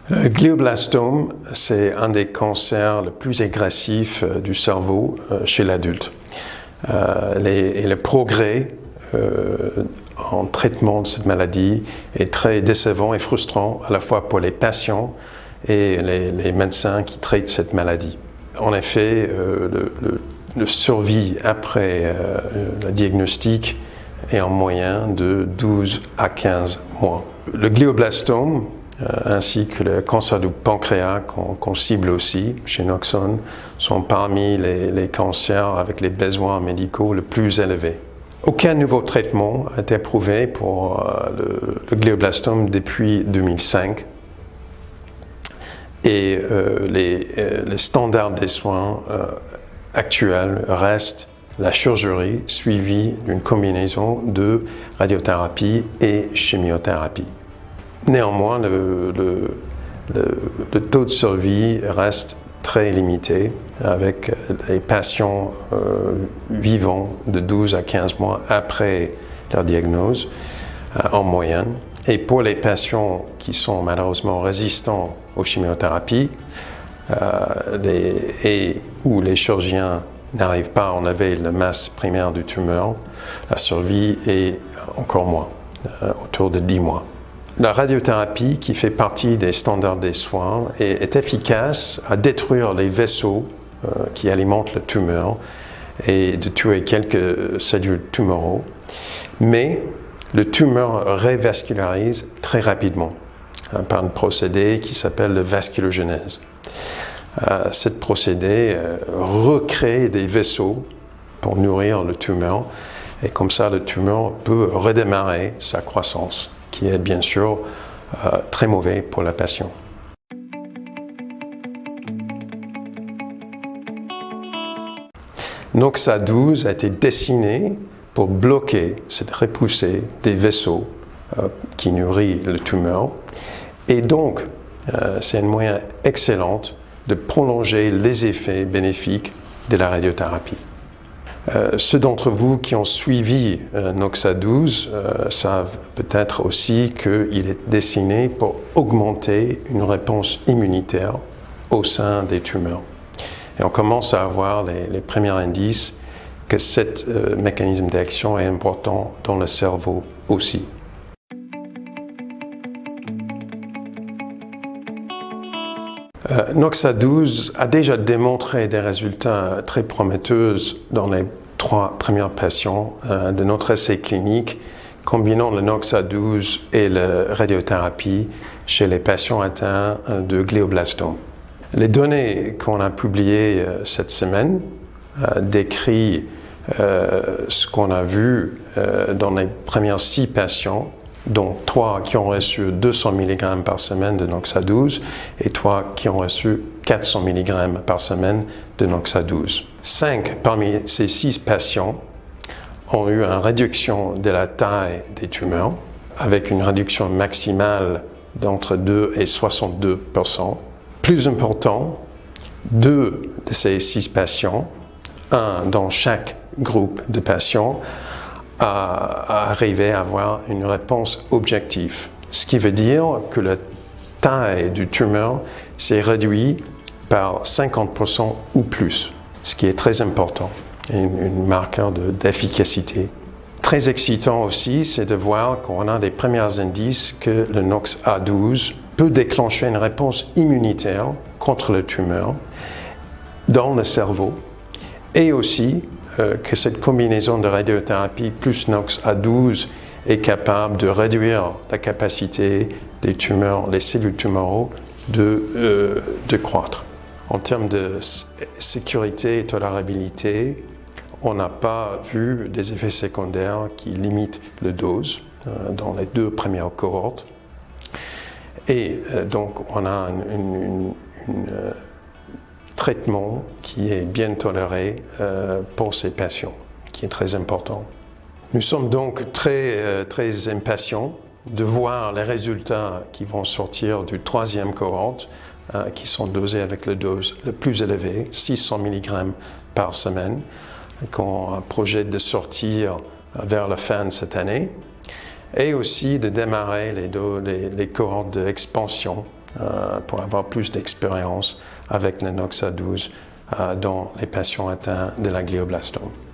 Le glioblastome, c'est un des cancers les plus agressifs du cerveau chez l'adulte. Le progrès en traitement de cette maladie est très décevant et frustrant à la fois pour les patients et les médecins qui traitent cette maladie. En effet, le survie après le diagnostic est en moyenne de 12 à 15 mois. Le glioblastome ainsi que le cancer du pancréas qu'on cible aussi chez Noxon sont parmi les cancers avec les besoins médicaux les plus élevés. Aucun nouveau traitement n'a été approuvé pour le glioblastome depuis 2005 et les standards des soins actuels restent la chirurgie suivie d'une combinaison de radiothérapie et chimiothérapie. Néanmoins, le taux de survie reste très limité avec les patients vivant de 12 à 15 mois après leur diagnose en moyenne. Et pour les patients qui sont malheureusement résistants aux chimiothérapies où les chirurgiens n'arrivent pas à enlever la masse primaire du tumeur, la survie est encore moins, autour de 10 mois. La radiothérapie, qui fait partie des standards des soins, est efficace à détruire les vaisseaux qui alimentent le tumeur et de tuer quelques cellules tumoraux, mais le tumeur révascularise très rapidement par un procédé qui s'appelle la vasculogenèse. Ce procédé recrée des vaisseaux pour nourrir le tumeur et comme ça le tumeur peut redémarrer sa croissance, qui est bien sûr très mauvais pour la patient. NOXA12 a été dessiné pour bloquer cette repoussée des vaisseaux qui nourrit le tumeur et donc c'est un moyen excellent de prolonger les effets bénéfiques de la radiothérapie. Ceux d'entre vous qui ont suivi NOXA12 savent peut-être aussi qu'il est dessiné pour augmenter une réponse immunitaire au sein des tumeurs. Et on commence à avoir les premiers indices que ce mécanisme d'action est important dans le cerveau aussi. NOXA12 a déjà démontré des résultats très prometteurs dans les 3 premiers patients de notre essai clinique combinant le NOXA12 et la radiothérapie chez les patients atteints de glioblastome. Les données qu'on a publiées cette semaine décrivent ce qu'on a vu dans les premiers 6 patients, dont 3 qui ont reçu 200 mg par semaine de NOXA12 et 3 qui ont reçu 400 mg par semaine de NOXA12. 5 parmi ces 6 patients ont eu une réduction de la taille des tumeurs avec une réduction maximale d'entre 2 et 62%. Plus important, 2 de ces 6 patients, un dans chaque groupe de patients, à arriver à avoir une réponse objective. Ce qui veut dire que la taille du tumeur s'est réduite par 50% ou plus, ce qui est très important et un marqueur d'efficacité. Très excitant aussi, c'est de voir qu'on a des premiers indices que le NOXA12 peut déclencher une réponse immunitaire contre le tumeur dans le cerveau et aussi que cette combinaison de radiothérapie plus NOXA12 est capable de réduire la capacité des tumeurs, les cellules tumoraux, de croître. En termes de sécurité et tolérabilité, on n'a pas vu des effets secondaires qui limitent la dose dans les 2 premières cohortes. Et donc, on a un traitement qui est bien toléré pour ces patients, qui est très important. Nous sommes donc très impatients de voir les résultats qui vont sortir du 3e cohorte, qui sont dosés avec la dose la plus élevée, 600 mg par semaine, qu'on projette de sortir vers la fin de cette année, et aussi de démarrer les cohortes d'expansion pour avoir plus d'expérience avec le NOXA12 dans les patients atteints de la glioblastome.